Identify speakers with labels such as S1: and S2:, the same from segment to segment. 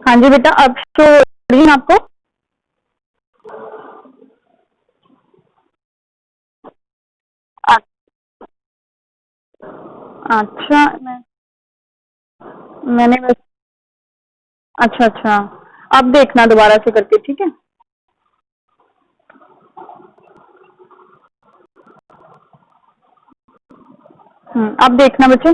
S1: हाँ जी बेटा, अब शो हो रही है आपको? अ- अच्छा, मैंने बस। अच्छा अच्छा, अब देखना दोबारा से करके, ठीक है। अब देखना बच्चे।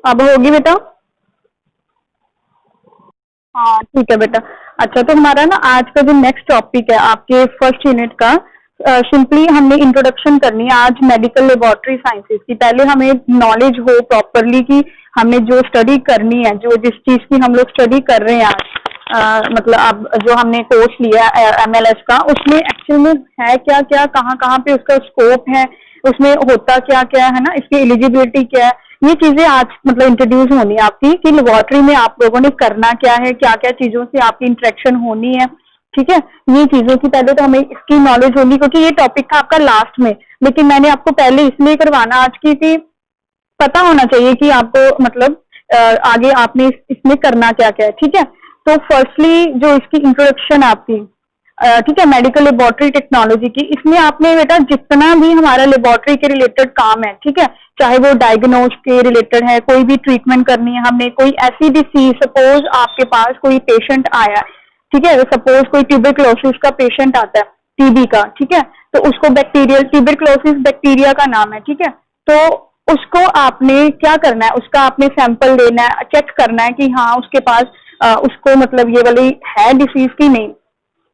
S1: अब होगी बेटा? हाँ ठीक है बेटा। अच्छा, तो हमारा ना आज का जो नेक्स्ट टॉपिक है आपके फर्स्ट यूनिट का, सिंपली हमने इंट्रोडक्शन करनी है आज मेडिकल लेबोरेटरी साइंसेज की। पहले हमें नॉलेज हो प्रॉपरली कि हमने जो स्टडी करनी है, जो जिस चीज की हम लोग स्टडी कर रहे हैं आज, मतलब अब जो हमने कोर्स लिया एमएलएस का, उसमें एक्चुअल में है क्या क्या, कहाँ कहाँ पे उसका स्कोप है, उसमें होता क्या क्या है ना, इसकी एलिजिबिलिटी क्या है, ये चीजें आज मतलब इंट्रोड्यूस होनी है आपकी कि लेबोरेटरी में आप लोगों ने करना क्या है, क्या क्या चीजों से आपकी इंटरेक्शन होनी है। ठीक है, ये चीजों की पहले तो हमें इसकी नॉलेज होनी, क्योंकि ये टॉपिक था आपका लास्ट में, लेकिन मैंने आपको पहले इसलिए करवाना आज की कि पता होना चाहिए कि आपको मतलब आगे आपने इसमें करना क्या क्या है। ठीक है, तो फर्स्टली जो इसकी इंट्रोडक्शन आपकी, ठीक है, मेडिकल लेबोरेटरी टेक्नोलॉजी की, इसमें आपने बेटा जितना भी हमारा लेबोरेटरी के रिलेटेड काम है, ठीक है, चाहे वो डायग्नोज के रिलेटेड है, कोई भी ट्रीटमेंट करनी है हमने, कोई ऐसी डिसीज, सपोज आपके पास कोई पेशेंट आया है, ठीक है, सपोज कोई ट्यूबरक्लोसिस का पेशेंट आता है, टीबी का, ठीक है, तो उसको बैक्टीरियल ट्यूबरक्लोसिस बैक्टीरिया का नाम है, ठीक है, तो उसको आपने क्या करना है, उसका आपने सैंपल लेना है, चेक करना है कि हाँ उसके पास उसको मतलब ये वाली है डिसीज की नहीं।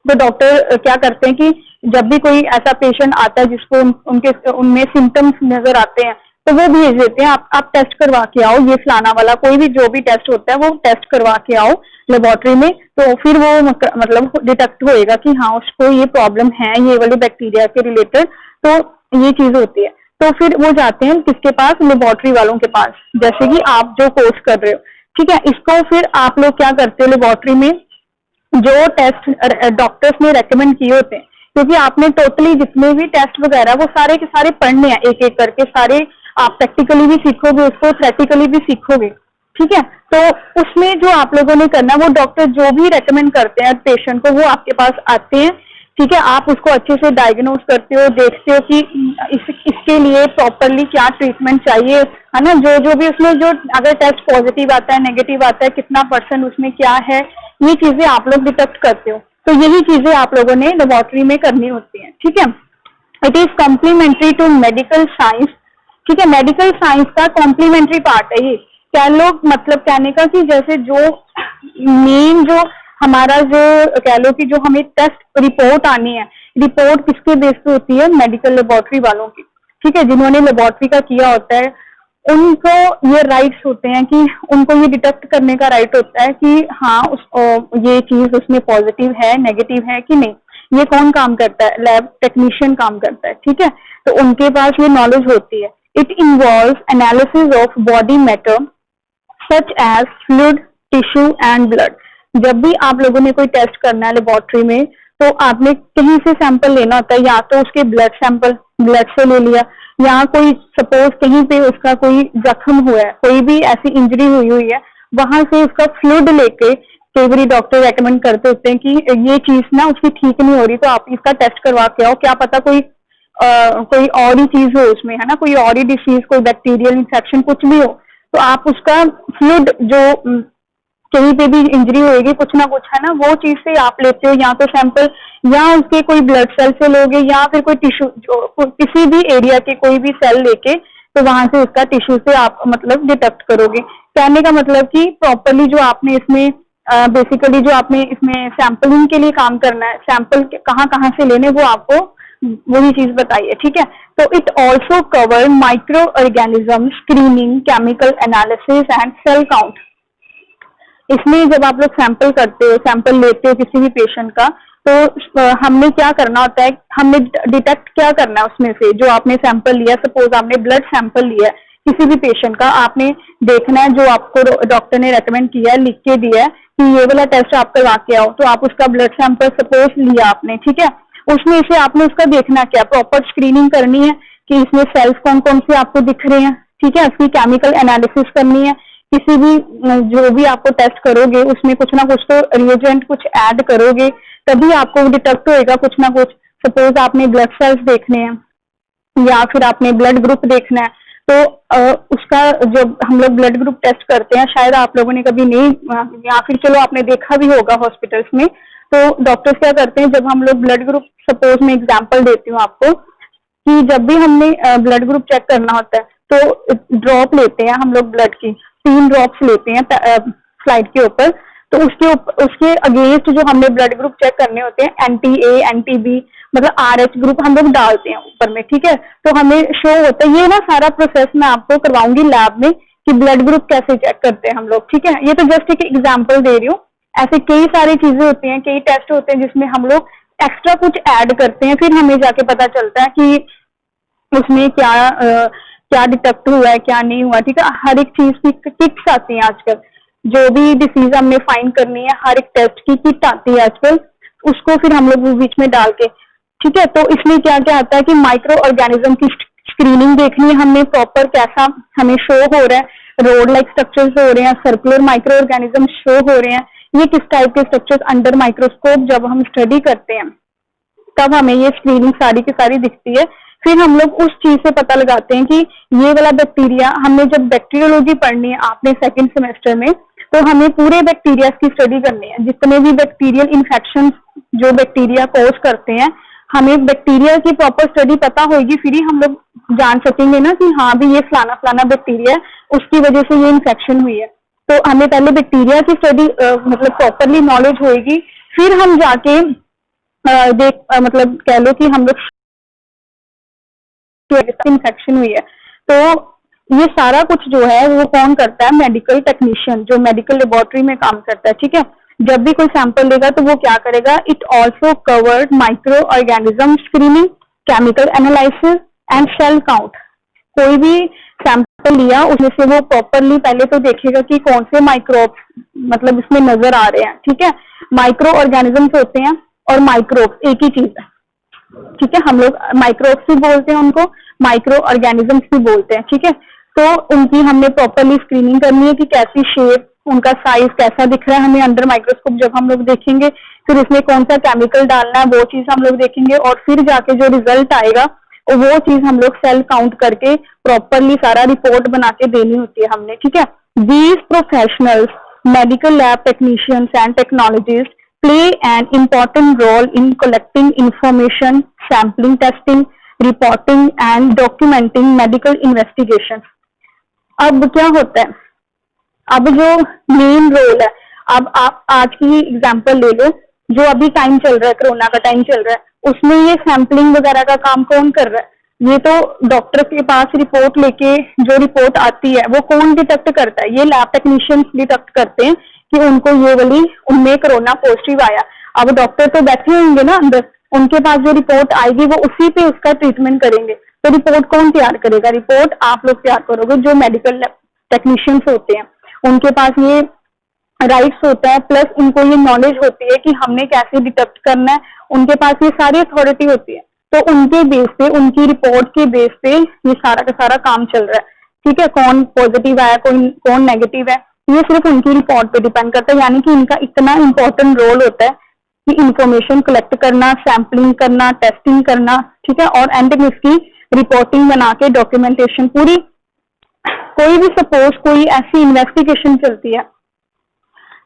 S1: तो डॉक्टर क्या करते हैं कि जब भी कोई ऐसा पेशेंट आता है जिसको उनके उनमें सिम्टम्स नजर आते हैं, तो वो भेज देते हैं, आप टेस्ट करवा के आओ, ये फलाना वाला कोई भी जो भी टेस्ट होता है वो टेस्ट करवा के आओ लेबोरेटरी में, तो फिर वो मतलब डिटेक्ट होएगा कि हाँ उसको ये प्रॉब्लम है ये वाली बैक्टीरिया के रिलेटेड। तो ये चीज होती है। तो फिर वो जाते हैं किसके पास, लेबोरेटरी वालों के पास, जैसे कि आप जो कोर्स कर रहे हो, ठीक है, इसको फिर आप लोग क्या करते हो लेबोरेटरी में, जो टेस्ट डॉक्टर्स ने रेकमेंड किए होते हैं, क्योंकि आपने टोटली जितने भी टेस्ट वगैरह वो सारे के सारे पढ़ने हैं एक एक करके, सारे आप प्रैक्टिकली भी सीखोगे उसको, थ्योरेटिकली भी सीखोगे। ठीक है, तो उसमें जो आप लोगों ने करना, वो डॉक्टर जो भी रेकमेंड करते हैं पेशेंट को, वो आपके पास आते हैं, ठीक है, आप उसको अच्छे से डायग्नोज करते हो, देखते हो कि इसके लिए प्रॉपरली क्या ट्रीटमेंट चाहिए, है ना, जो जो भी उसमें जो अगर टेस्ट पॉजिटिव आता है नेगेटिव आता है, कितना परसेंट उसमें क्या है, ये चीजें आप लोग डिटेक्ट करते हो। तो यही चीजें आप लोगों ने लेबोरेटरी में करनी होती है। ठीक है, it is complementary to medical science. ठीक है, मेडिकल साइंस का कॉम्प्लीमेंट्री पार्ट है ये। क्या लोग मतलब कहने का कि जैसे जो मेन जो हमारा जो कह लो कि जो हमें टेस्ट रिपोर्ट आनी है, रिपोर्ट किसके बेस पे होती है, मेडिकल लेबोरेटरी वालों की। ठीक है, जिन्होंने लेबोरेटरी का किया होता है, उनको ये राइट्स होते हैं कि उनको ये डिटेक्ट करने का राइट होता है कि हाँ ये चीज उसमें पॉजिटिव है नेगेटिव है कि नहीं। ये कौन काम करता है, लैब टेक्नीशियन काम करता है। ठीक है, तो उनके पास ये नॉलेज होती है। It involve analysis of body matter such as fluid, tissue and blood. जब भी आप लोगों ने कोई टेस्ट करना है लेबोरेटरी में, तो आपने कहीं से सैंपल लेना होता है, या तो उसके ब्लड सैंपल, ब्लड से ले लिया, या कोई सपोज कहीं पे उसका कोई जख्म हुआ है, कोई भी ऐसी इंजरी हुई हुई है, वहां से उसका फ्लूइड लेके, कई बार डॉक्टर रेकमेंड करते होते हैं कि ये चीज ना उसकी ठीक नहीं हो रही, तो आप इसका टेस्ट करवा के आओ, क्या पता कोई और ही चीज हो उसमें, है ना, कोई और ही डिसीज, कोई बैक्टीरियल इन्फेक्शन कुछ भी हो, तो आप उसका फ्लूइड जो कहीं पे भी इंजरी होगी कुछ ना कुछ, है ना, वो चीज से आप लेते हो, या तो सैंपल, या उसके कोई ब्लड सेल से लोगे, या फिर कोई टिश्यू जो किसी भी एरिया के कोई भी सेल लेके, तो वहां से उसका टिश्यू से आप मतलब डिटेक्ट करोगे। कहने का मतलब कि प्रॉपरली जो आपने इसमें बेसिकली जो आपने इसमें सैंपलिंग के लिए काम करना है, सैंपल कहाँ कहाँ से लेने, वो आपको वही चीज बताइए। ठीक है, तो it also cover micro organism screening, chemical analysis and cell count. इसमें जब आप लोग सैंपल करते हो, सैंपल लेते हो किसी भी पेशेंट का, तो हमने क्या करना होता है, हमने डिटेक्ट क्या करना है उसमें से, जो आपने सैंपल लिया, सपोज आपने ब्लड सैंपल लिया है किसी भी पेशेंट का आपने देखना है, जो आपको डॉक्टर ने रेकमेंड किया है, लिख के दिया है कि ये वाला टेस्ट आप करवा के आओ, तो आप उसका ब्लड सैंपल सपोज लिया आपने, ठीक है, उसमें से आपने उसका देखना क्या, प्रॉपर स्क्रीनिंग करनी है कि इसमें सेल्स कौन कौन से आपको दिख रहे हैं, ठीक है, उसकी केमिकल एनालिसिस करनी है। किसी भी जो भी आपको टेस्ट करोगे उसमें कुछ ना कुछ तो रिएजेंट कुछ ऐड करोगे, तभी आपको डिटेक्ट होएगा कुछ ना कुछ। सपोज आपने ब्लड सेल्स देखने हैं या फिर आपने ब्लड ग्रुप देखना है, तो उसका जो हम लोग ब्लड ग्रुप टेस्ट करते हैं, शायद आप लोगों ने कभी नहीं या फिर चलो आपने देखा भी होगा हॉस्पिटल्स में, तो डॉक्टर्स क्या करते हैं, जब हम लोग ब्लड ग्रुप, सपोज मैं एग्जांपल देती हूँ आपको, कि जब भी हमने ब्लड ग्रुप चेक करना होता है तो ड्रॉप लेते हैं हम लोग ब्लड की, 3 ड्रॉप्स लेते हैं स्लाइड के ऊपर, तो उसके अगेंस्ट जो हमने ब्लड ग्रुप चेक करने होते हैं, एंटी ए एंटी बी मतलब RH ग्रुप हम लोग डालते हैं ऊपर में, ठीक है, तो हमें शो होता है। ये ना सारा प्रोसेस मैं आपको करवाऊंगी लैब में कि ब्लड ग्रुप कैसे चेक करते हैं हम लोग, ठीक है, ये तो जस्ट एक एग्जाम्पल दे रही हूँ। ऐसे कई सारी चीजें होती हैं, कई टेस्ट होते हैं जिसमें हम लोग एक्स्ट्रा कुछ ऐड करते हैं, फिर हमें जाके पता चलता है कि उसमें क्या डिटेक्ट हुआ है क्या नहीं हुआ, ठीक है। हर एक चीज की किट्स आती हैं आजकल, जो भी डिसीज हमने फाइंड करनी है, हर एक टेस्ट की किट आती है आजकल, उसको फिर हम लोग बीच में डाल के, ठीक है। तो इसमें क्या क्या आता है कि माइक्रो ऑर्गेनिज्म की स्क्रीनिंग देखनी है हमने, प्रॉपर कैसा हमें शो हो रहा है, रोड लाइक स्ट्रक्चर्स हो रहे हैं, सर्कुलर माइक्रो ऑर्गेनिज्म शो हो रहे हैं, ये किस टाइप के स्ट्रक्चर्स अंडर माइक्रोस्कोप जब हम स्टडी करते हैं तब हमें ये स्क्रीनिंग सारी की सारी दिखती है। फिर हम लोग उस चीज से पता लगाते हैं कि ये वाला बैक्टीरिया, हमने जब बैक्टीरियोलॉजी पढ़नी है आपने सेकंड सेमेस्टर में, तो हमें पूरे बैक्टीरिया की स्टडी करनी है, जितने भी बैक्टीरियल इन्फेक्शन जो बैक्टीरिया कोज करते हैं, हमें बैक्टीरिया की प्रॉपर स्टडी पता होगी, फिर ही हम लोग जान सकेंगे ना कि हाँ भी ये फलाना फलाना बैक्टीरिया है, उसकी वजह से ये इन्फेक्शन हुई है। तो हमें पहले बैक्टीरिया की स्टडी मतलब प्रॉपरली नॉलेज होगी, फिर हम जाके मतलब कह लो कि हम लोग इन्फेक्शन हुई है। तो ये सारा कुछ जो है वो कौन करता है, मेडिकल टेक्नीशियन जो मेडिकल लेबोरेटरी में काम करता है, ठीक है। जब भी कोई सैंपल लेगा तो वो क्या करेगा, it also covered micro organism screening, chemical analysis and cell count. कोई भी सैंपल लिया उसमें से वो प्रॉपरली पहले तो देखेगा कि कौन से माइक्रोब्स मतलब इसमें नजर आ रहे हैं, ठीक है। माइक्रो ऑर्गेनिजम्स होते हैं और माइक्रोब्स एक ही चीज है, ठीक है। हम लोग माइक्रोब्स भी बोलते हैं उनको, माइक्रो ऑर्गेनिजम्स भी बोलते हैं, ठीक है। तो उनकी हमने प्रॉपरली स्क्रीनिंग करनी है कि कैसी शेप, उनका साइज कैसा दिख रहा है हमें अंडर माइक्रोस्कोप जब हम लोग देखेंगे, फिर उसमें कौन सा केमिकल डालना है वो चीज हम लोग देखेंगे, और फिर जाके जो रिजल्ट आएगा वो चीज हम लोग सेल काउंट करके प्रॉपरली सारा रिपोर्ट बना के देनी होती है हमने, ठीक है। These professionals, medical lab technicians and technologist play an important role in collecting information, sampling, testing, reporting and documenting medical investigations. अब क्या होता है, अब जो मेन रोल है, अब आप आज की एग्जांपल ले लो, जो अभी टाइम चल रहा है, कोरोना का टाइम चल रहा है, उसमें ये सैम्पलिंग वगैरह का काम कौन कर रहा है, ये तो डॉक्टर के पास रिपोर्ट लेके जो रिपोर्ट आती है वो कौन डिटेक्ट करता है, ये लैब टेक्नीशियंस डिटेक्ट करते हैं कि उनको ये वाली उनमें कोरोना पॉजिटिव आया। अब डॉक्टर तो बैठे होंगे ना अंदर, उनके पास जो रिपोर्ट आएगी वो उसी पे उसका ट्रीटमेंट करेंगे। तो रिपोर्ट कौन तैयार करेगा, रिपोर्ट आप लोग तैयार करोगे, जो मेडिकल टेक्नीशियंस होते हैं उनके पास ये राइट्स होता है, प्लस उनको ये नॉलेज होती है कि हमने कैसे डिटेक्ट करना है, उनके पास ये सारी अथॉरिटी होती है। तो उनके बेस पे, उनकी रिपोर्ट के बेस पे ये सारा का सारा काम चल रहा है, ठीक है। कौन पॉजिटिव आया, कौन नेगेटिव है, ये सिर्फ उनकी रिपोर्ट पे डिपेंड करता है। यानी कि इनका इतना इंपॉर्टेंट रोल होता है कि इंफॉर्मेशन कलेक्ट करना, सैम्पलिंग करना, टेस्टिंग करना, ठीक है, और एंड में इसकी रिपोर्टिंग बना के डॉक्यूमेंटेशन पूरी। कोई भी सपोज कोई ऐसी इन्वेस्टिगेशन चलती है,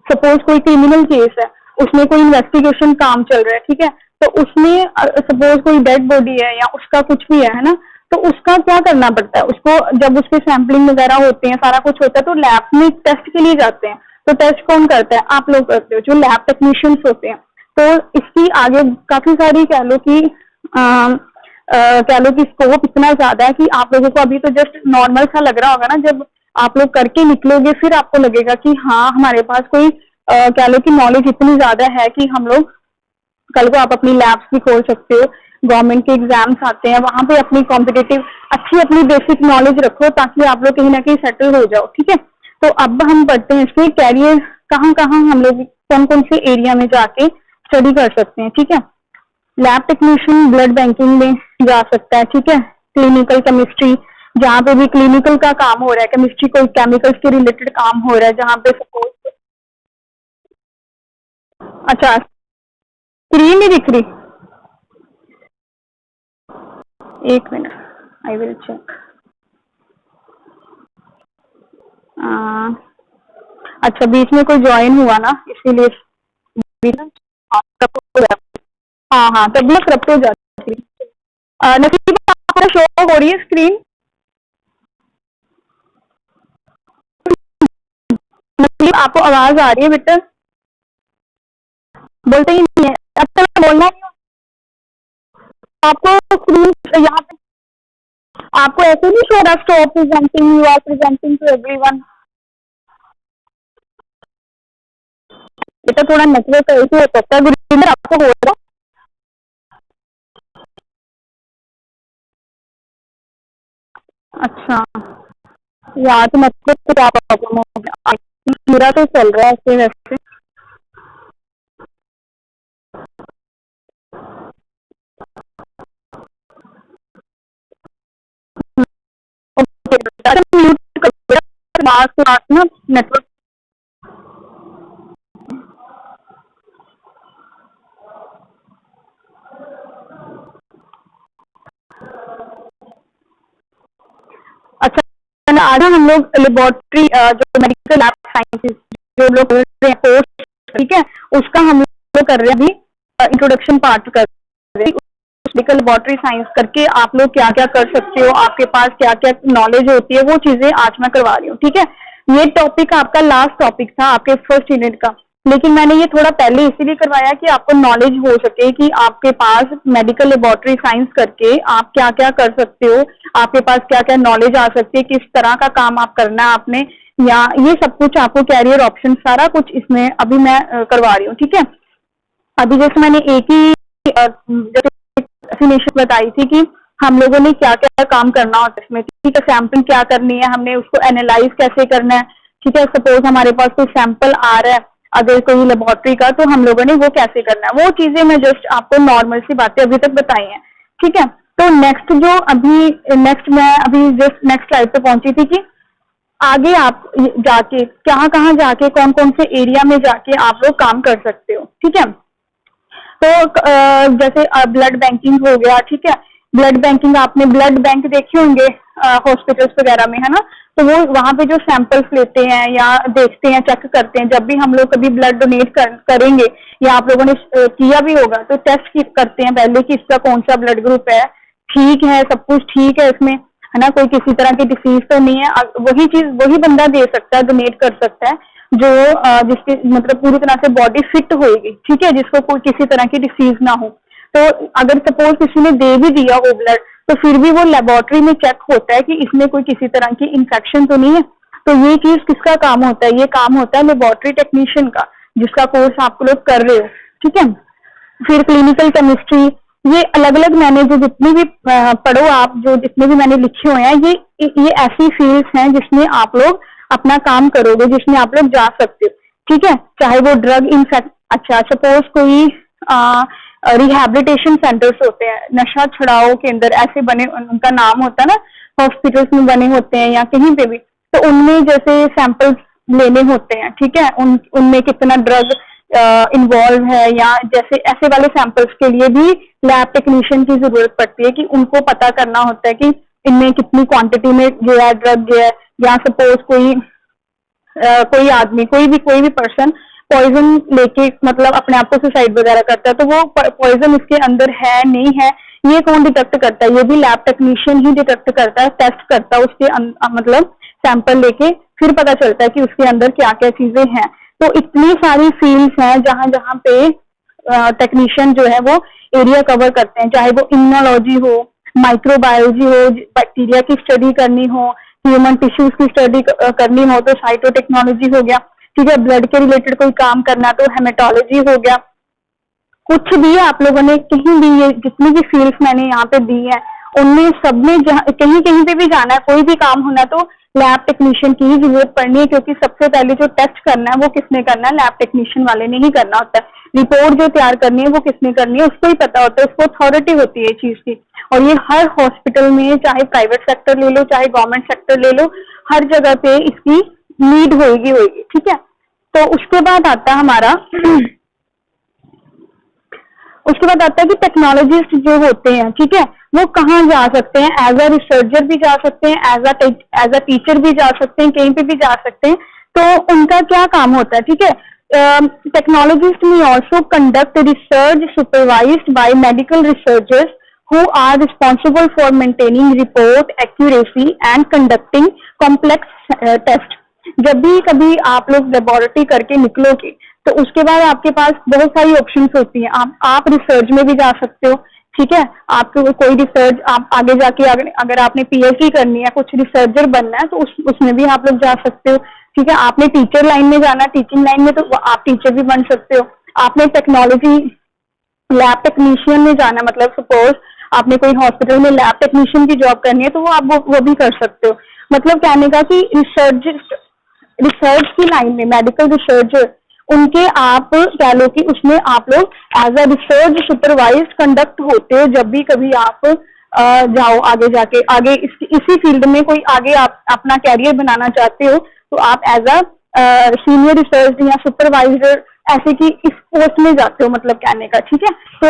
S1: सपोज कोई क्रिमिनल केस है, उसमें कोई इन्वेस्टिगेशन काम चल रहा है, ठीक है, तो उसमें सपोज कोई डेड बॉडी है या उसका कुछ भी है ना, तो उसका क्या करना पड़ता है, उसको जब उसके सैम्पलिंग वगैरह होते हैं, सारा कुछ होता है, तो लैब में टेस्ट के लिए जाते हैं। तो टेस्ट कौन करता है, आप लोग करते हो, जो लैब टेक्नीशियंस होते हैं। तो इसकी आगे काफी सारी कह लो कि स्कोप इतना ज्यादा है कि आप लोगों को अभी तो जस्ट नॉर्मल सा लग रहा होगा ना, जब आप लोग करके निकलोगे फिर आपको लगेगा कि हाँ हमारे पास कोई कह लो कि नॉलेज इतनी ज्यादा है कि हम लोग कल को आप अपनी लैब्स भी खोल सकते हो, गवर्नमेंट के एग्जाम्स आते हैं, वहां पे अपनी कॉम्पिटिटिव अच्छी अपनी बेसिक नॉलेज रखो ताकि आप लोग कहीं ना कहीं सेटल हो जाओ। ठीक है, तो अब हम पढ़ते हैं इसमें कैरियर कहाँ कहाँ हम लोग कौन कौन से एरिया में जाके स्टडी कर सकते हैं। ठीक है, लैब टेक्नीशियन ब्लड बैंकिंग में जा सकता है। ठीक है, क्लिनिकल केमिस्ट्री जहाँ पे भी क्लिनिकल का काम हो रहा है, केमिस्ट्री कोई केमिकल्स के रिलेटेड काम हो रहा है जहाँ पे सपोज, अच्छा स्क्रीन नहीं दिख रही, एक मिनट आई विल चेक। अच्छा बीच में कोई ज्वाइन हुआ ना इसीलिए हाँ हाँ तभी करप्ट हो जाती है। नसीब आपको शो हो रही है स्क्रीन? नसीब आपको आवाज आ रही है बेटा? बोलते ही नहीं है, अब तक बोलना नहीं आपको स्क्रीन यहाँ पे आपको ऐसे नहीं शो रहा stop presenting, you are presenting to everyone. बेटा थोड़ा नेटवर्क इशू हो सकता है, गुरु आपको हो रहा? अच्छा यार तो मतलब तो क्या प्रॉब्लम हो गया, मेरा तो चल रहा है ऐसे वैसे। ना नेटवर्क अच्छा आज हम लोग लेबोरेटरी जो मेडिकल लैब साइंसेस जो लोग कर रहे हैं कोर्स, ठीक है, उसका हम लोग कर रहे हैं अभी इंट्रोडक्शन पार्ट कर रहे हैं। मेडिकल लेबोरेटरी साइंस करके आप लोग क्या क्या कर सकते हो, आपके पास क्या क्या नॉलेज होती है, वो चीजें आज मैं करवा रही हूँ। ठीक है, ये टॉपिक आपका लास्ट टॉपिक था आपके फर्स्ट यूनिट का, लेकिन मैंने ये थोड़ा पहले इसीलिए करवाया कि आपको नॉलेज हो सके कि आपके पास मेडिकल लेबोरेटरी साइंस करके आप क्या क्या कर सकते हो, आपके पास क्या क्या नॉलेज आ सकती है, किस तरह का काम आप करना है आपने, या ये सब कुछ आपको कैरियर ऑप्शन सारा कुछ इसमें अभी मैं करवा रही हूँ। ठीक है, अभी जैसे मैंने एक ही डेफिनेशन बताई थी कि हम लोगों ने क्या क्या काम करना होता है इसमें। ठीक है, सैंपलिंग क्या करनी है, हमने उसको एनालाइज कैसे करना है। ठीक है, सपोज हमारे पास कोई सैंपल आ रहा है अगर कोई लेबोरेटरी का, तो हम लोगों ने वो कैसे करना है, वो चीजें मैं जस्ट आपको नॉर्मल सी बातें अभी तक बताई हैं। ठीक है, तो नेक्स्ट जो अभी नेक्स्ट मैं अभी जस्ट नेक्स्ट स्लाइड पे पहुंची थी कि आगे आप जाके कहाँ जाके कौन कौन से एरिया में जाके आप लोग काम कर सकते हो। ठीक है, तो जैसे ब्लड बैंकिंग हो गया। ठीक है, ब्लड बैंकिंग आपने ब्लड बैंक देखे होंगे हॉस्पिटल्स वगैरह में, है ना, तो वो वहां पे जो सैंपल्स लेते हैं या देखते हैं चेक करते हैं, जब भी हम लोग कभी ब्लड डोनेट करेंगे या आप लोगों ने किया भी होगा तो टेस्ट करते हैं पहले कि इसका कौन सा ब्लड ग्रुप है, ठीक है, सब कुछ ठीक है इसमें, है ना, कोई किसी तरह की डिसीज तो नहीं है। वही चीज वही बंदा दे सकता है, डोनेट कर सकता है जो जिसकी मतलब पूरी तरह से बॉडी फिट होएगी। ठीक है, जिसको कोई किसी तरह की डिसीज ना हो। तो अगर सपोज किसी ने दे भी दिया वो ब्लड, तो फिर भी वो लेबोरेटरी में चेक होता है कि इसमें कोई किसी तरह की इंफेक्शन तो नहीं है। तो ये चीज किसका काम होता है? ये काम होता है लेबोरेटरी टेक्नीशियन का, जिसका कोर्स आप लोग कर रहे हो। ठीक है, फिर क्लिनिकल केमिस्ट्री, ये अलग अलग मैंने जो जितनी भी पढ़ो आप, जो जितने भी मैंने लिखे हुए हैं, ये ऐसी फील्ड्स हैं जिसमें आप लोग अपना काम करोगे, जिसमें आप लोग जा सकते हो। ठीक है, चाहे वो ड्रग इन्फेक्ट, अच्छा सपोज कोई रिहैबिलिटेशन सेंटर्स होते हैं, नशा छुड़ाओ केंद्र ऐसे बने, उनका नाम होता है ना, हॉस्पिटल्स में बने होते हैं या कहीं पे भी, तो उनमें जैसे सैंपल्स लेने होते हैं। ठीक है, उनमें कितना ड्रग इन्वॉल्व है, या जैसे ऐसे वाले सैंपल्स के लिए भी लैब टेक्नीशियन की जरूरत पड़ती है कि उनको पता करना होता है कि इनमें कितनी क्वांटिटी में गया है ड्रग गया है, या सपोज कोई आदमी कोई भी पर्सन पॉइजन लेके मतलब अपने आप को सुसाइड वगैरह करता है, तो वो पॉइजन उसके अंदर है नहीं है, ये कौन डिटेक्ट करता है? ये भी लैब टेक्नीशियन ही डिटेक्ट करता है, टेस्ट करता है उसके मतलब सैंपल लेके, फिर पता चलता है कि उसके अंदर क्या क्या चीजें हैं। तो इतनी सारी फील्ड्स हैं जहां जहां पे टेक्नीशियन जो है वो एरिया कवर करते हैं, चाहे वो इम्यूनोलॉजी हो, माइक्रोबायोलॉजी हो, बैक्टीरिया की स्टडी करनी हो, ह्यूमन टिश्यूज की स्टडी करनी हो तो साइटोटेक्नोलॉजी हो गया। ठीक है, ब्लड के रिलेटेड कोई काम करना तो हेमेटोलॉजी हो गया। कुछ भी आप लोगों ने कहीं भी, ये जितनी भी फील्ड्स मैंने यहाँ पे दी है उनमें सब में कहीं कहीं पे भी जाना है, कोई भी काम होना है, तो लैब टेक्नीशियन की ही जरूरत पड़नी है, क्योंकि सबसे पहले जो टेस्ट करना है वो किसने करना है, लैब टेक्नीशियन वाले ने ही करना होता है। रिपोर्ट जो तैयार करनी है वो किसने करनी है, उसको ही पता होता है, उसको अथॉरिटी होती है इस चीज की। और ये हर हॉस्पिटल में, चाहे प्राइवेट सेक्टर ले लो चाहे गवर्नमेंट सेक्टर ले लो, हर जगह पे इसकी नीड होगी होगी, ठीक है। तो उसके बाद आता है हमारा उसके बाद आता है कि टेक्नोलॉजिस्ट जो होते हैं, ठीक है, वो कहाँ जा सकते हैं, एज अ रिसर्चर भी जा सकते हैं, एज अ टीचर भी जा सकते हैं, कहीं पे भी जा सकते हैं। तो उनका क्या काम होता है, ठीक है। Technologist may also conduct research supervised by medical researchers who are responsible for maintaining report accuracy and conducting complex test। जब भी कभी आप लोग लेबोरेटरी करके निकलोगे तो उसके बाद आपके पास बहुत सारी ऑप्शंस होती हैं। आप रिसर्च में भी जा सकते हो, ठीक है। आपको कोई रिसर्च, आप आगे जाके अगर आपने पीएचडी करनी है, कुछ रिसर्चर बनना है, तो उसमें भी आप लोग जा सकते हो, ठीक है। आपने टीचर लाइन में जाना, टीचिंग लाइन में, तो आप टीचर भी बन सकते हो। आपने टेक्नोलॉजी लैब टेक्नीशियन में जाना, मतलब सपोज आपने कोई हॉस्पिटल में लैब टेक्नीशियन की जॉब करनी है, तो वो आप वो भी कर सकते हो। मतलब कहने का कि रिसर्च की लाइन में मेडिकल रिसर्चर, उनके आप कह लो कि उसमें आप लोग as a research supervised conduct होते हो। जब भी कभी आप जाओ आगे जाके, आगे इसी फील्ड में कोई आगे आप अपना कैरियर बनाना चाहते हो, तो आप एज अ सीनियर रिसर्च या सुपरवाइजर ऐसे की इस पोस्ट में जाते हो, मतलब कहने का, ठीक है। तो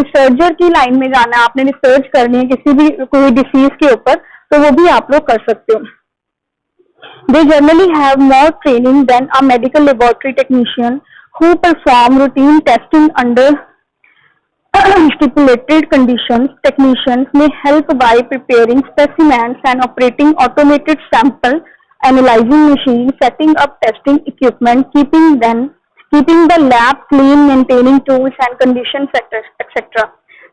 S1: रिसर्चर की लाइन में जाना है, आपने रिसर्च करनी है किसी भी कोई डिसीज के ऊपर, तो वो भी आप लोग कर सकते हो। They generally have more training than a medical laboratory technician who perform routine testing under stipulated conditions. Technicians may help by preparing specimens and operating automated sample analyzing machines, setting up testing equipment, keeping the lab clean, maintaining tools and condition factors, etc.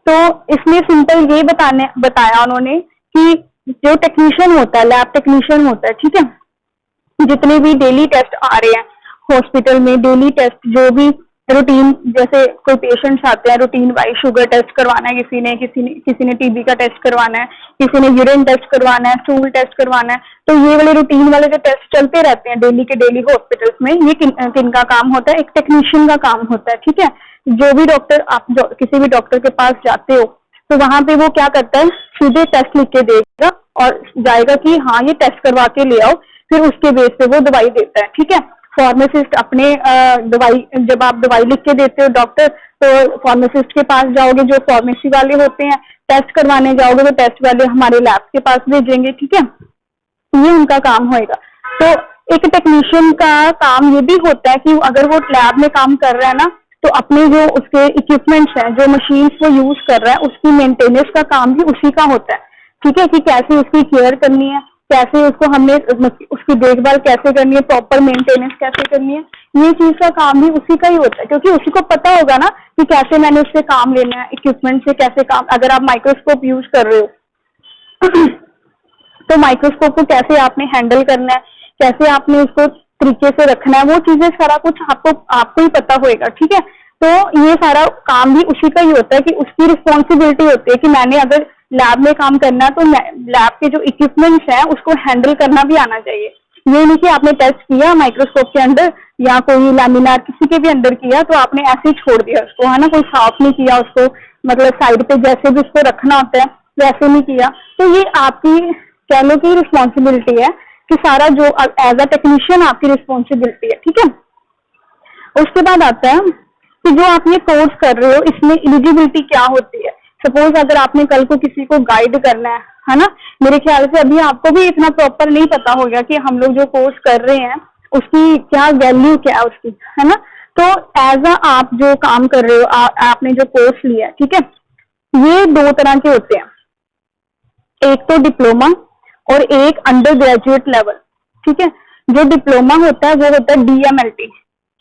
S1: तो इसमें simple ये बताया उन्होंने कि जो technician होता है, lab technician होता है, ठीक है, जितने भी डेली टेस्ट आ रहे हैं हॉस्पिटल में, डेली टेस्ट जो भी रूटीन, जैसे कोई पेशेंट्स आते हैं रूटीन वाइज, शुगर टेस्ट करवाना है किसी ने टीबी का टेस्ट करवाना है, किसी ने यूरिन टेस्ट करवाना है, स्टूल टेस्ट करवाना है, तो ये वाले रूटीन वाले जो टेस्ट चलते रहते हैं डेली के डेली हॉस्पिटल्स में, ये किन का काम होता है, एक टेक्नीशियन का काम होता है, ठीक है। जो भी डॉक्टर, आप किसी भी डॉक्टर के पास जाते हो तो वहां पे वो क्या करता है, सीधे टेस्ट लिख के देगा और जाएगा कि हाँ ये टेस्ट करवा के ले आओ, फिर उसके बेस पे वो दवाई देता है, ठीक है। फार्मासिस्ट अपने दवाई, जब आप दवाई लिख के देते हो डॉक्टर, तो फार्मासिस्ट के पास जाओगे, जो फार्मेसी वाले होते हैं, टेस्ट करवाने जाओगे तो टेस्ट वाले हमारे लैब के पास भेजेंगे, ठीक है। ये उनका काम होएगा। तो एक टेक्नीशियन का काम ये भी होता है कि अगर वो लैब में काम कर रहा है ना, तो अपने जो उसके इक्विपमेंट्स हैं, जो मशीन्स वो यूज कर रहा है, उसकी मेंटेनेंस का काम भी उसी का होता है, ठीक है, कि कैसे उसकी केयर करनी है, कैसे उसको हमने उसकी देखभाल कैसे करनी है, प्रॉपर मेंटेनेंस कैसे करनी है, ये चीज का काम भी उसी का ही होता है, क्योंकि उसी को पता होगा ना कि कैसे मैंने उससे काम लेना है, इक्विपमेंट से कैसे काम। अगर आप माइक्रोस्कोप यूज कर रहे हो तो माइक्रोस्कोप को कैसे आपने हैंडल करना है, कैसे आपने उसको तरीके से रखना है, वो चीजें सारा कुछ आपको ही पता होएगा, ठीक है। तो ये सारा काम भी उसी का ही होता है कि उसकी रिस्पॉन्सिबिलिटी होती है कि मैंने अगर लैब में काम करना है तो लैब के जो इक्विपमेंट्स हैं उसको हैंडल करना भी आना चाहिए। ये नहीं कि आपने टेस्ट किया माइक्रोस्कोप के अंदर या कोई लैमिनार किसी के भी अंदर किया तो आपने ऐसे ही छोड़ दिया उसको, है ना, कोई साफ नहीं किया उसको, मतलब साइड पे जैसे भी उसको रखना होता है वैसे नहीं किया। तो ये आपकी कह लो कि रिस्पॉन्सिबिलिटी है कि सारा जो एज अ टेक्नीशियन आपकी रिस्पॉन्सिबिलिटी है, ठीक है। उसके बाद आता है कि जो आप ये कोर्स कर रहे हो इसमें एलिजिबिलिटी क्या होती है। सपोज अगर आपने कल को किसी को गाइड करना है ना, मेरे ख्याल से अभी आपको भी इतना प्रॉपर नहीं पता होगा कि हम लोग जो कोर्स कर रहे हैं उसकी क्या वैल्यू क्या है उसकी, है ना। तो एज अ आप जो काम कर रहे हो, आपने जो कोर्स लिया है, ठीक है, ये दो तरह के होते हैं, एक तो डिप्लोमा और एक अंडर ग्रेजुएट लेवल, ठीक है। जो डिप्लोमा होता है वो होता है DMLT,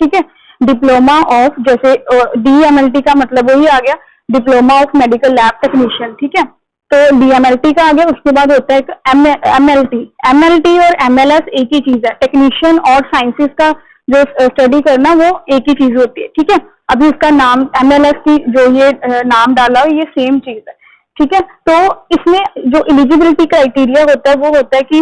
S1: ठीक है, डिप्लोमा ऑफ, जैसे DMLT का मतलब वही आ गया, diploma of medical lab technician, ठीक है। तो DMLT का आ गया, उसके बाद होता है एक MLT और MLS एक ही चीज है, टेक्नीशियन और साइंसेस का जो स्टडी करना वो एक ही चीज होती है, ठीक है। अभी उसका नाम MLS की जो ये नाम डाला हो, ये सेम चीज है, ठीक है। तो इसमें जो एलिजिबिलिटी क्राइटेरिया होता है वो होता है कि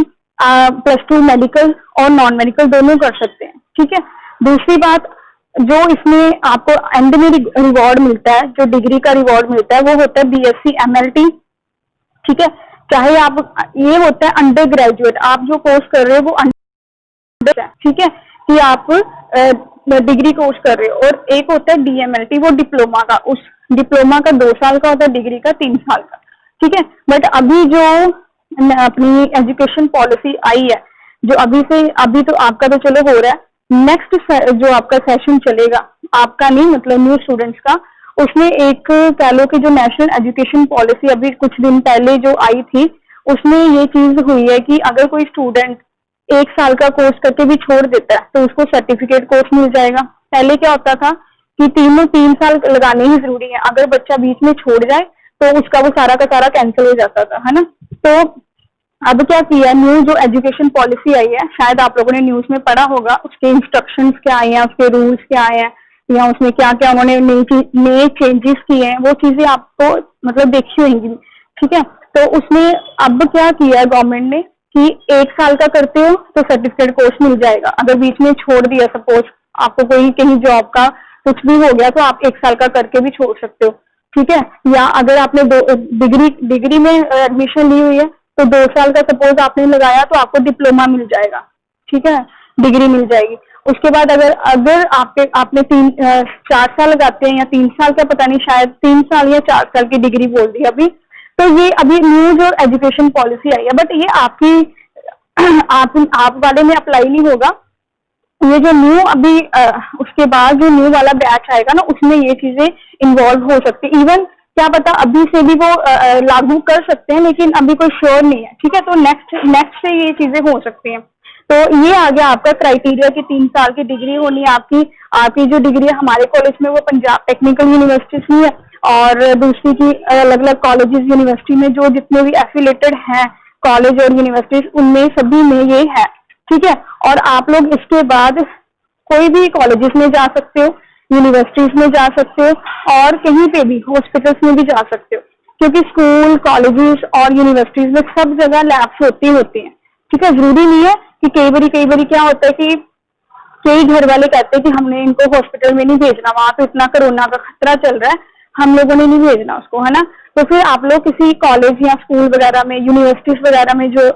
S1: +2 मेडिकल और नॉन मेडिकल दोनों कर सकते हैं, ठीक है। दूसरी बात, जो इसमें आपको एंड में रिवॉर्ड मिलता है, जो डिग्री का रिवॉर्ड मिलता है, वो होता है BSc MLT, ठीक है। चाहे आप, ये होता है अंडर ग्रेजुएट, आप जो कोर्स कर रहे हो वो अंडर है, ठीक है, कि आप डिग्री कोर्स कर रहे हो। और एक होता है DMLT, वो डिप्लोमा का, उस डिप्लोमा का 2 साल का होता है, डिग्री का 3 साल का, ठीक है। बट अभी जो अपनी एजुकेशन पॉलिसी आई है, जो अभी तो आपका तो चलो हो रहा है, नेक्स्ट जो आपका सेशन चलेगा, आपका नहीं मतलब न्यू स्टूडेंट्स का, उसमें एक कह लो कि जो नेशनल एजुकेशन पॉलिसी अभी कुछ दिन पहले जो आई थी, उसमें ये चीज हुई है कि अगर कोई स्टूडेंट 1 साल का कोर्स करके भी छोड़ देता है तो उसको सर्टिफिकेट कोर्स मिल जाएगा। पहले क्या होता था कि 3 साल लगाने ही जरूरी है, अगर बच्चा बीच में छोड़ जाए तो उसका वो सारा का सारा कैंसिल हो जाता था, है ना। तो अब क्या किया, न्यू जो एजुकेशन पॉलिसी आई है, शायद आप लोगों ने न्यूज में पढ़ा होगा, उसके इंस्ट्रक्शंस क्या आए हैं, उसके रूल्स क्या आए हैं, या उसमें क्या क्या उन्होंने नए चेंजेस किए हैं, वो चीजें आपको मतलब देखी होंगी, ठीक है। तो उसमें अब क्या किया गवर्नमेंट ने कि 1 साल का करते हो तो सर्टिफिकेट कोर्स मिल जाएगा, अगर बीच में छोड़ दिया, सपोज आपको कोई कहीं जॉब का कुछ भी हो गया, तो आप 1 साल का करके भी छोड़ सकते हो, ठीक है। या अगर आपने डिग्री में एडमिशन ली हुई है तो 2 साल का सपोज आपने लगाया तो आपको डिप्लोमा मिल जाएगा, ठीक है, डिग्री मिल जाएगी। उसके बाद अगर आपने 4 साल लगाते हैं या 3 साल का, पता नहीं, शायद 3 साल या 4 साल की डिग्री बोल दी अभी, तो ये अभी न्यू जो एजुकेशन पॉलिसी आई है, बट ये आप वाले में अप्लाई नहीं होगा, ये जो न्यू अभी उसके बाद जो न्यू वाला बैच आएगा ना, उसमें ये चीजें इन्वॉल्व हो सकती है। इवन क्या पता अभी से भी वो लागू कर सकते हैं, लेकिन अभी कोई श्योर नहीं है, ठीक है। तो नेक्स्ट से ये चीजें हो सकती हैं। तो ये आ गया आपका क्राइटेरिया कि 3 साल की डिग्री होनी है आपकी जो डिग्री है हमारे कॉलेज में वो पंजाब टेक्निकल यूनिवर्सिटी से है, और दूसरी की अलग अलग कॉलेजेस यूनिवर्सिटी में जो जितने भी एफिलेटेड हैं कॉलेज और यूनिवर्सिटीज, उनमें सभी में ये है, ठीक है। और आप लोग इसके बाद कोई भी कॉलेजेस में जा सकते हो, यूनिवर्सिटीज में जा सकते हो, और कहीं पे भी हॉस्पिटल्स में भी जा सकते हो, क्योंकि स्कूल, कॉलेजेस और यूनिवर्सिटीज में सब जगह लैब्स होती हैं, ठीक है। जरूरी नहीं है कि कई बारी क्या होता है कि कई घर वाले कहते हैं कि हमने इनको हॉस्पिटल में नहीं भेजना, वहां पे इतना कोरोना का खतरा चल रहा है, हम लोगों ने नहीं भेजना उसको, है ना। तो फिर आप लोग किसी कॉलेज या स्कूल वगैरह में, यूनिवर्सिटीज वगैरह में जो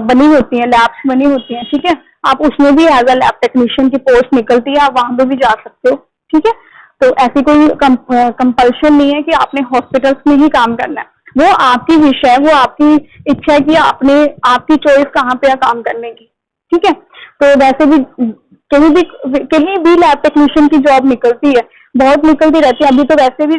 S1: बनी होती हैं, लैब्स बनी होती हैं, ठीक है, आप उसमें भी एज अ लैब टेक्नीशियन की पोस्ट निकलती है, आप वहां पे भी जा सकते हो, ठीक है। तो ऐसी कोई कंपल्शन नहीं है कि आपने हॉस्पिटल्स में ही काम करना है, वो आपकी विषय है, वो आपकी इच्छा है कि आपकी चॉइस कहाँ पे है काम करने की, ठीक है। तो वैसे भी कहीं भी लैब टेक्नीशियन की जॉब निकलती है, बहुत निकलती रहती है। अभी तो वैसे भी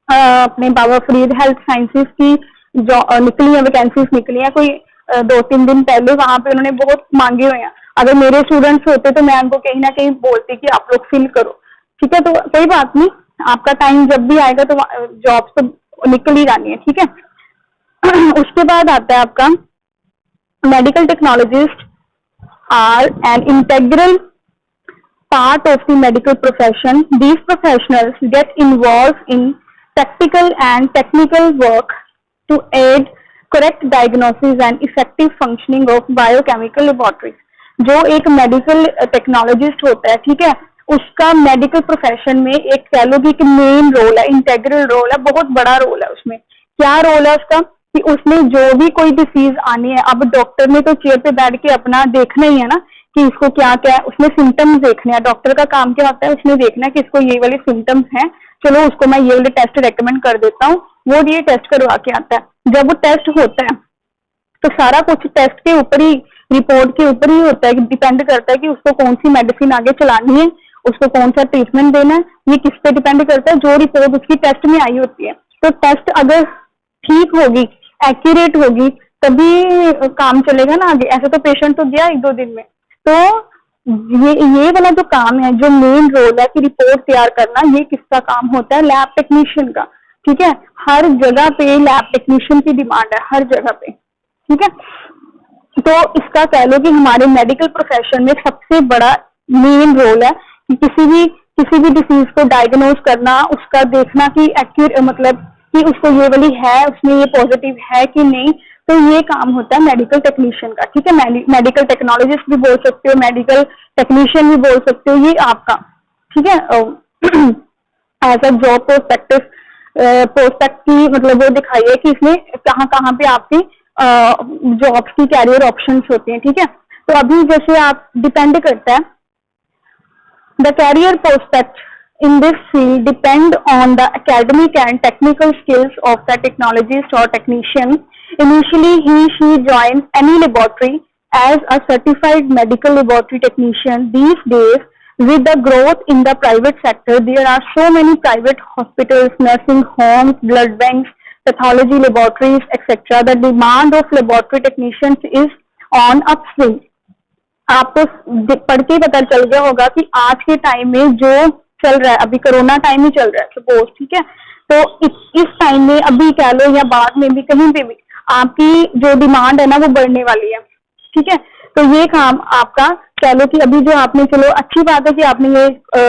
S1: अपने बाबा फरीद हेल्थ साइंसेस की जो निकली है, वैकेंसीज निकली है, कोई 2-3 दिन पहले, वहां पे उन्होंने बहुत मांगे हुए हैं। अगर मेरे स्टूडेंट्स होते तो मैं उनको कहीं ना कहीं बोलती कि आप लोग फिल करो, ठीक है। तो कोई बात नहीं, आपका टाइम जब भी आएगा तो जॉब्स तो निकल ही जानी है, ठीक है। उसके बाद आता है आपका medical technologist are an integral part of the medical profession. These professionals get involved in practical and technical work to aid correct diagnosis and effective functioning of biochemical laboratories. जो एक मेडिकल टेक्नोलॉजिस्ट होता है, ठीक है, उसका medical profession में एक कह लो कि मेन रोल है, इंटेग्रल रोल है, बहुत बड़ा रोल है। उसमें क्या रोल है उसका कि उसमें जो भी कोई डिसीज आनी है, अब डॉक्टर ने तो चेयर पे बैठ के अपना देखना ही है ना कि इसको क्या क्या है, उसमें सिम्टम्स देखने हैं। डॉक्टर का काम क्या होता है, उसने देखना है कि इसको ये वाले सिम्टम्स हैं, चलो उसको मैं ये वाले टेस्ट रेकमेंड कर देता हूँ, वो ये टेस्ट करवा के आता है। जब वो टेस्ट होता है तो सारा कुछ टेस्ट के ऊपर ही, रिपोर्ट के ऊपर ही होता है, डिपेंड करता है कि उसको कौन सी मेडिसिन आगे चलानी है, उसको कौन सा ट्रीटमेंट देना है, ये किस पे डिपेंड करता है, जो रिपोर्ट उसकी टेस्ट में आई होती है। तो टेस्ट अगर ठीक होगी, एक्यूरेट होगी, तभी काम चलेगा ना आगे। ऐसे तो पेशेंट तो गया 1-2 दिन में। तो ये वाला जो काम है, जो मेन रोल है कि रिपोर्ट तैयार करना, ये किसका काम होता है, लैब टेक्नीशियन का, ठीक है। हर जगह पे लैब टेक्नीशियन की डिमांड है, हर जगह पे, ठीक है। तो इसका कह लो कि हमारे मेडिकल प्रोफेशन में सबसे बड़ा मेन रोल है कि किसी भी डिसीज को डायग्नोज करना, उसका देखना कि एक्यूरेट मतलब कि उसको ये वाली है, उसमें ये पॉजिटिव है कि नहीं, तो ये काम होता है मेडिकल टेक्नीशियन का, ठीक है। मेडिकल टेक्नोलॉजिस्ट भी बोल सकते हो, मेडिकल टेक्नीशियन भी बोल सकते हो, ये आपका, ठीक है। एज अ जॉब प्रोस्पेक्ट की मतलब वो दिखाई है कि इसमें कहाँ कहाँ पे आपकी जॉब्स की कैरियर ऑप्शंस होती हैं, ठीक है। तो अभी जैसे आप डिपेंड करता है, the career prospect in this field depend on the academic and technical skills of the technologist or technician. Initially, he/she joins any laboratory as a certified medical laboratory technician. These days, with the growth in the private sector, there are so many private hospitals, nursing homes, blood banks, pathology laboratories, etc. The demand of laboratory technicians is on upswing. आपको पढ़ के पता चल गया होगा कि आज के टाइम में जो चल रहा है, अभी कोरोना टाइम ही चल रहा है सपोज, ठीक है। तो इस टाइम में अभी कह लो या बाद में भी कहीं पे भी आपकी जो डिमांड है ना वो बढ़ने वाली है, ठीक है। तो ये काम आपका कह लो कि अभी जो आपने, चलो अच्छी बात है कि आपने ये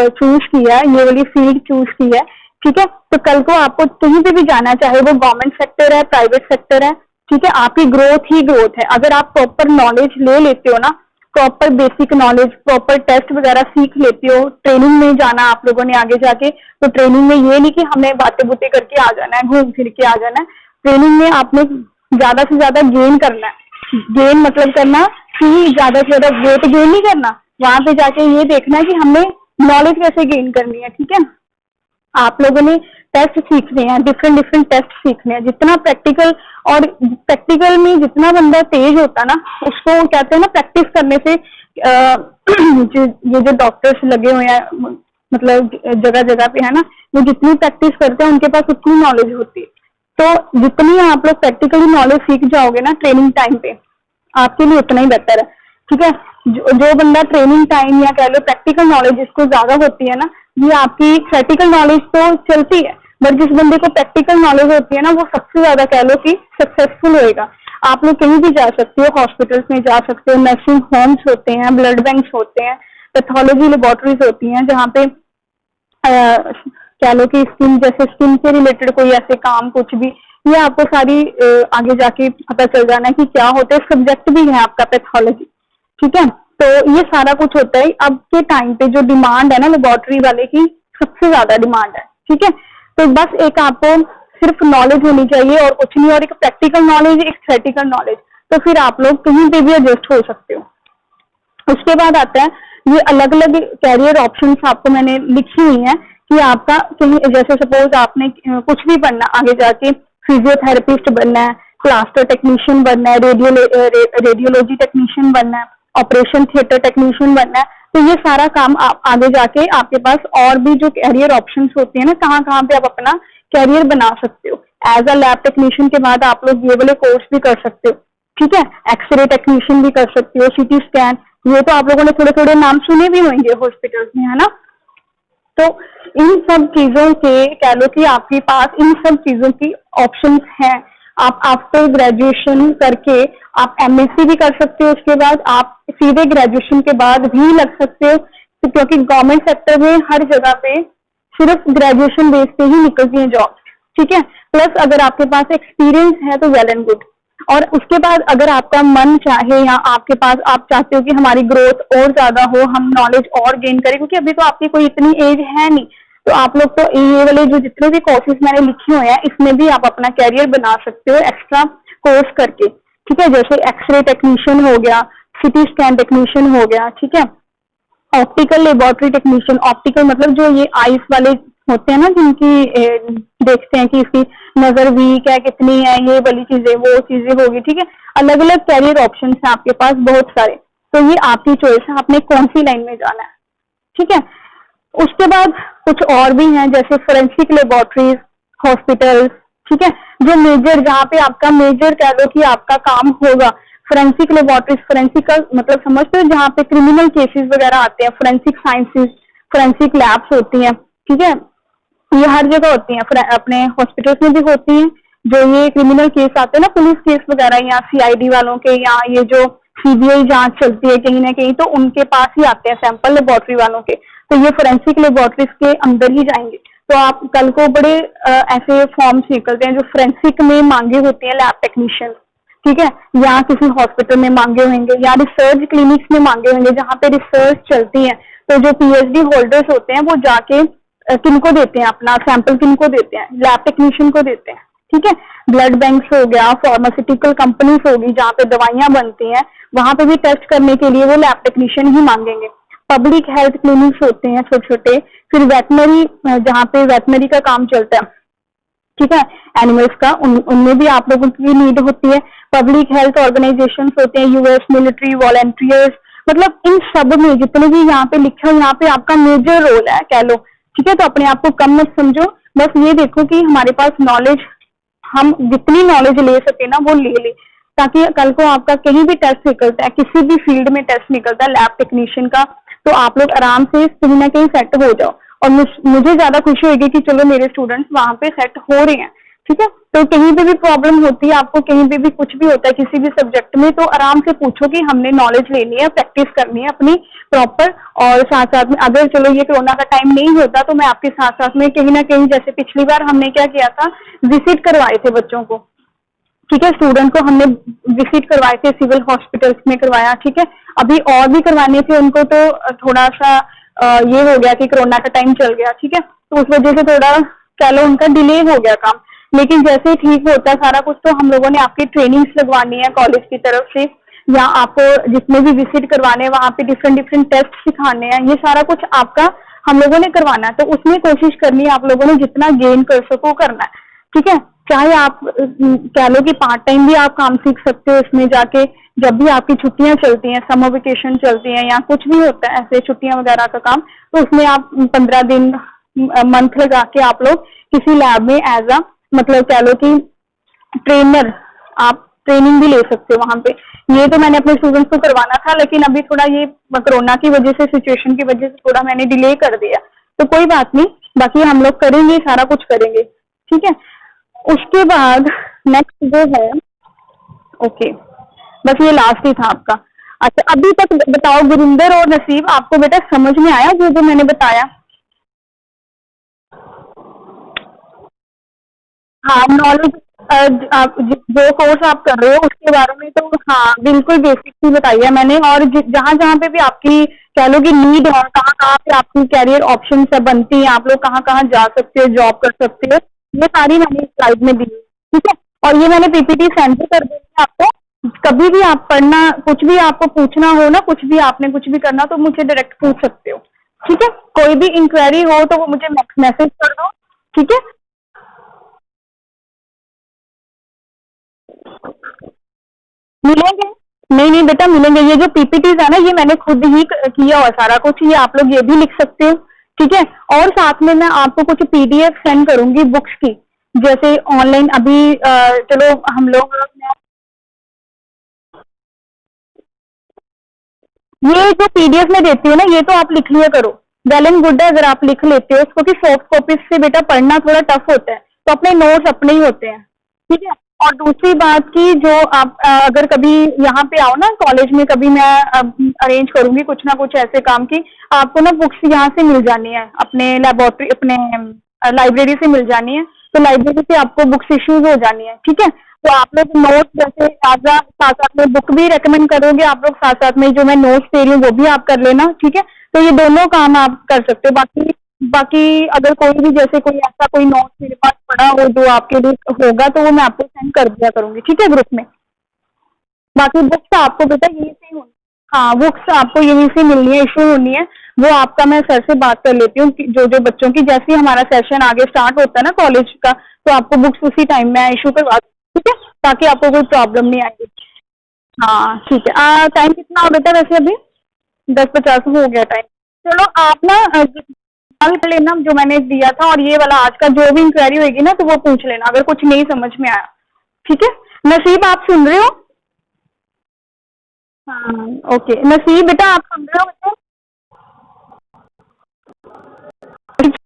S1: चूज किया है, ये वाली फील्ड चूज की है, ठीक है। तो कल को आपको कहीं पे भी जाना, चाहे वो गवर्नमेंट सेक्टर है, प्राइवेट सेक्टर है, ठीक है, आपकी ग्रोथ ही ग्रोथ है। अगर आप प्रॉपर नॉलेज ले लेते हो ना, proper basic knowledge, proper test वगैरह सीख लेते हो, ट्रेनिंग में जाना आप लोगों ने आगे जाके, तो ट्रेनिंग में ये नहीं कि हमें बातें बुतें करके आ जाना है, घूम फिर के आ जाना है। ट्रेनिंग में आपने ज्यादा से ज्यादा गेन करना है। गेन मतलब करना कि ज्यादा से ज्यादा वेट गेन नहीं करना, वहां पे जाके ये देखना है कि हमने नॉलेज कैसे गेन करनी है, ठीक है। आप लोगों ने टेस्ट सीखने हैं, डिफरेंट डिफरेंट टेस्ट सीखने हैं। जितना प्रैक्टिकल, और प्रैक्टिकल में जितना बंदा तेज होता ना, उसको कहते हैं ना प्रैक्टिस करने से ये जो डॉक्टर्स लगे हुए हैं मतलब जगह जगह पे है ना, वो जितनी प्रैक्टिस करते हैं उनके पास उतनी नॉलेज होती है। तो जितनी आप लोग प्रैक्टिकली नॉलेज सीख जाओगे ना ट्रेनिंग टाइम पे, आपके लिए उतना ही बेहतर है, ठीक है। जो बंदा ट्रेनिंग टाइम या कह लो प्रैक्टिकल नॉलेज जिसको ज्यादा होती है ना, ये आपकी प्रैक्टिकल नॉलेज तो चलती है, बट जिस बंदे को प्रैक्टिकल नॉलेज होती है ना, वो सबसे ज्यादा कह लो कि सक्सेसफुल होएगा। आप लोग कहीं भी जा सकते हो, हॉस्पिटल्स में जा सकते हो, नर्सिंग होम्स होते हैं, ब्लड बैंक्स होते हैं, पैथोलॉजी लेबोरेटरीज होती हैं, जहाँ पे कह लो कि स्किन, जैसे स्किन से रिलेटेड कोई ऐसे काम कुछ भी, ये आपको सारी आगे जाके पता चल जाना है कि क्या होता है। सब्जेक्ट भी है आपका पैथोलॉजी, ठीक है। तो ये सारा कुछ होता है। अब के टाइम पे जो डिमांड है ना लेबोरेटरी वाले की, सबसे ज्यादा डिमांड है, ठीक है। तो बस एक आपको सिर्फ नॉलेज होनी चाहिए और कुछ नहीं, और एक प्रैक्टिकल नॉलेज, एक थ्योरेटिकल नॉलेज, तो फिर आप लोग कहीं पे भी एडजस्ट हो सकते हो। उसके बाद आता है ये अलग अलग कैरियर ऑप्शंस आपको मैंने लिखी हुई हैं कि आपका कहीं, जैसे सपोज आपने कुछ भी पढ़ना आगे जाके, फिजियोथेरेपिस्ट बनना है, प्लास्टर टेक्नीशियन बनना है, रेडियोलॉजी टेक्नीशियन बनना है, ऑपरेशन थिएटर टेक्नीशियन बनना है, तो ये सारा काम आप आगे जाके आपके पास और भी जो कैरियर ऑप्शंस होते हैं ना, कहाँ कहाँ पे आप अपना कैरियर बना सकते हो। एज अ लैब टेक्नीशियन के बाद आप लोग ये वाले कोर्स भी कर सकते हो, ठीक है। एक्सरे टेक्नीशियन भी कर सकते हो, सीटी स्कैन, ये तो आप लोगों ने थोड़े थोड़े नाम सुने भी होंगे हॉस्पिटल्स में, है ना। तो इन सब चीजों के कह लो कि आपके पास इन सब चीजों की ऑप्शंस हैं। आप आफ्टर ग्रेजुएशन करके आप एमएससी भी कर सकते हो, उसके बाद आप सीधे ग्रेजुएशन के बाद भी लग सकते हो, तो क्योंकि गवर्नमेंट सेक्टर में हर जगह पे सिर्फ ग्रेजुएशन बेस पे ही निकलती है जॉब, ठीक है। प्लस अगर आपके पास एक्सपीरियंस है तो वेल एंड गुड। और उसके बाद अगर आपका मन चाहे या आपके पास आप चाहते हो कि हमारी ग्रोथ और ज्यादा हो, हम नॉलेज और गेन करें, क्योंकि अभी तो आपकी कोई इतनी एज है नहीं, तो आप लोग तो ये वाले जो जितने भी कोर्सेज मैंने लिखे हुए हैं, इसमें भी आप अपना कैरियर बना सकते हो एक्स्ट्रा कोर्स करके, ठीक है। जैसे एक्सरे टेक्नीशियन हो गया, सीटी स्कैन टेक्नीशियन हो गया, ठीक है। ऑप्टिकल लेबोरेटरी टेक्नीशियन, ऑप्टिकल मतलब जो ये आईज वाले होते हैं ना, जिनकी देखते हैं कि इसकी नजर वीक है कितनी है, ये वाली चीजें, वो चीजें होगी, ठीक है। अलग अलग कैरियर ऑप्शंस हैं आपके पास बहुत सारे, तो ये आपकी चॉइस है, आपने कौन सी लाइन में जाना है, ठीक है। उसके बाद कुछ और भी हैं, जैसे फोरेंसिक लेबोरेटरीज, हॉस्पिटल्स, ठीक है, जो मेजर, जहाँ पे आपका मेजर कह लो कि आपका काम होगा। फोरेंसिक लेबोरेटरीज, फोरेंसिक का मतलब समझते हो, जहाँ पे क्रिमिनल केसेस वगैरह आते हैं, फोरेंसिक साइंसेस, फोरेंसिक लैब्स होती हैं, ठीक है। ये हर जगह होती हैं, अपने हॉस्पिटल्स में भी होती हैं। जो ये क्रिमिनल केस आते हैं ना, पुलिस केस वगैरह, या सीआईडी वालों के, या ये जो सीबीआई जांच चलती है कहीं ना कहीं, तो उनके पास ही आते हैं सैंपल लेबोरेटरी वालों के, तो ये फोरेंसिक लेबोरेटरीज के अंदर ही जाएंगे। तो आप कल को बड़े ऐसे फॉर्म्स निकलते हैं जो फोरेंसिक में मांगे होते हैं लैब टेक्नीशियन, ठीक है, या किसी हॉस्पिटल में मांगे होंगे या रिसर्च क्लिनिक्स में मांगे होंगे जहां पे रिसर्च चलती है। तो जो पीएचडी होल्डर्स होते हैं वो जाके किनको देते हैं, अपना सैंपल किनको देते हैं, लैब टेक्नीशियन को देते हैं, ठीक है। ब्लड बैंक्स हो गया, फार्मास्यूटिकल कंपनीज होगी जहाँ पे दवाइयां बनती हैं, वहां पे भी टेस्ट करने के लिए वो लैब टेक्नीशियन ही मांगेंगे। पब्लिक हेल्थ क्लिनिक्स होते हैं छोटे छोटे, फिर वेटनरी जहाँ पे वेटनरी का काम चलता है, ठीक है, एनिमल्स का, उनमें भी आप लोगों की नीड होती है। पब्लिक हेल्थ ऑर्गेनाइजेशन होते हैं, यूएस मिलिट्री वॉलंटियर्स, मतलब इन सब में जितने भी यहाँ पे लिखे हो, यहाँ पे आपका मेजर रोल है कह लो, ठीक है। तो अपने आप को कम मत समझो, बस ये देखो कि हमारे पास नॉलेज, हम जितनी नॉलेज ले सके ना वो ले ले, ताकि कल को आपका कहीं भी टेस्ट निकलता है, किसी भी फील्ड में टेस्ट निकलता है लैब टेक्नीशियन का, तो आप लोग आराम से कहीं ना कहीं सेट हो जाओ। और मुझे ज्यादा खुशी होगी कि चलो मेरे स्टूडेंट्स वहां पे सेट हो रहे हैं, ठीक है। तो कहीं पे भी प्रॉब्लम होती है आपको, कहीं पे भी कुछ भी होता है किसी भी सब्जेक्ट में, तो आराम से पूछो कि हमने नॉलेज लेनी है, प्रैक्टिस करनी है अपनी प्रॉपर। और साथ साथ में अगर चलो ये कोरोना का टाइम नहीं होता तो मैं आपके साथ साथ में कहीं ना कहीं, जैसे पिछली बार हमने क्या किया था, विजिट करवाए थे बच्चों को, ठीक है, स्टूडेंट को हमने विजिट करवाए थे, सिविल हॉस्पिटल्स में करवाया, ठीक है। अभी और भी करवाने थे उनको, तो थोड़ा सा ये हो गया कि कोरोना का टाइम चल गया, ठीक है, तो उस वजह से थोड़ा कह लो उनका डिले हो गया काम। लेकिन जैसे ही ठीक होता सारा कुछ, तो हम लोगों ने आपकी ट्रेनिंग्स लगवानी है कॉलेज की तरफ से, या आपको जितने भी विजिट करवाने हैं वहां पे डिफरेंट डिफरेंट टेस्ट सिखाने हैं, ये सारा कुछ आपका हम लोगों ने करवाना है। तो उसमें कोशिश करनी है आप लोगों ने जितना गेन कर सको करना है, ठीक है। चाहे आप कह लो कि पार्ट टाइम भी आप काम सीख सकते हो इसमें जाके, जब भी आपकी छुट्टियां चलती हैं, समर वेकेशन चलती हैं, या कुछ भी होता है ऐसे छुट्टियां वगैरह का काम, तो उसमें आप 15 दिन मंथ लगा के आप लोग किसी लैब में एज अ, मतलब कह लो कि ट्रेनर, आप ट्रेनिंग भी ले सकते हो वहां पे। ये तो मैंने अपने स्टूडेंट्स को करवाना था, लेकिन अभी थोड़ा ये कोरोना की वजह से, सिचुएशन की वजह से थोड़ा मैंने डिले कर दिया, तो कोई बात नहीं, बाकी हम लोग करेंगे, सारा कुछ करेंगे, ठीक है। उसके बाद नेक्स्ट जो है, ओके, बस ये लास्ट ही था आपका। अच्छा, अभी तक बताओ गुरिंदर और नसीब, आपको बेटा समझ में आया जो जो मैंने बताया? हाँ, नॉलेज, आप जो कोर्स आप कर रहे हो उसके बारे में तो हाँ बिल्कुल बेसिक ही बताई है मैंने, और जहाँ जहाँ पे भी आपकी कह लो कि नीड है, कहाँ कहाँ पे आपकी कैरियर ऑप्शन सब बनती है, आप लोग कहाँ कहाँ जा सकते हो, जॉब कर सकते हो, ये सारी मैंने स्लाइड में दी है, ठीक है। और ये मैंने पीपीटी सेंड भी कर दी है आपको। कभी भी आप पढ़ना, कुछ भी आपको पूछना हो ना, कुछ भी आपने कुछ भी करना, तो मुझे डायरेक्ट पूछ सकते हो, ठीक है। कोई भी इंक्वायरी हो तो वो मुझे मैसेज कर दो, ठीक है। मिलेंगे, नहीं नहीं बेटा मिलेंगे, ये जो पीपीटीज है ना ये मैंने खुद ही किया हुआ सारा कुछ, ये आप लोग ये भी लिख सकते हो, ठीक है। और साथ में मैं आपको कुछ पीडीएफ सेंड करूंगी बुक्स की, जैसे ऑनलाइन अभी चलो हम लोग, ये जो पीडीएफ में देती हूँ ना ये तो आप लिख लिया करो, वेल एंड गुड है अगर आप लिख लेते हो उसको, कि सॉफ्ट कॉपीज से बेटा पढ़ना थोड़ा टफ होता है, तो अपने नोट्स अपने ही होते हैं, ठीक है। और दूसरी बात की जो आप अगर कभी यहाँ पे आओ ना कॉलेज में, कभी मैं अरेंज करूंगी कुछ ना कुछ ऐसे काम की, आपको ना बुक्स यहाँ से मिल जानी है, अपने लेबोरेटरी, अपने लाइब्रेरी से मिल जानी है, तो लाइब्रेरी से आपको बुक्स इश्यूज हो जानी है, ठीक है। तो आप लोग नोट जैसे ताज़ा, साथ साथ में बुक भी रेकमेंड करोगे आप लोग, साथ साथ में जो मैं नोट्स दे रही हूँ वो भी आप कर लेना, ठीक है। तो ये दोनों काम आप कर सकते हो। बाकी बाकी अगर कोई भी जैसे कोई ऐसा कोई नोट्स मेरे पास पड़ा हो जो आपके लिए होगा, तो वो मैं आपको सेंड कर दिया करूंगी, ठीक है, ग्रुप में। बाकी बुक्स आपको बेटा यहीं से होनी, हाँ बुक्स आपको यहीं से मिलनी है, इशू होनी है, वो आपका मैं सर से बात कर लेती हूँ जो जो बच्चों की, जैसे ही हमारा सेशन आगे स्टार्ट होता है ना कॉलेज का, तो आपको बुक्स उसी टाइम में इशू करवा, ठीक है, ताकि आपको कोई प्रॉब्लम नहीं आएगी। हाँ ठीक है, टाइम कितना हो बेटा वैसे अभी? 10:50 हो गया टाइम। चलो आप ना कॉल कर लेना जो मैंने दिया था, और ये वाला आज का जो भी इंक्वायरी होगी ना तो वो पूछ लेना अगर कुछ नहीं समझ में आया, ठीक है। नसीब आप सुन रहे हो? हाँ ओके, नसीब बेटा आप सुन रहे हो बेटा?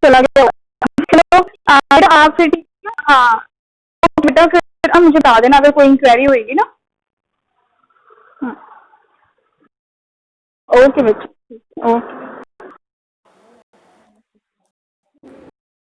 S1: चला गया, चलो बेटा आप फिर ठीक है, हाँ बेटा फिर आप मुझे बता देना अगर कोई इंक्वायरी होगी ना। हाँ। ओके बच्चे, ओके।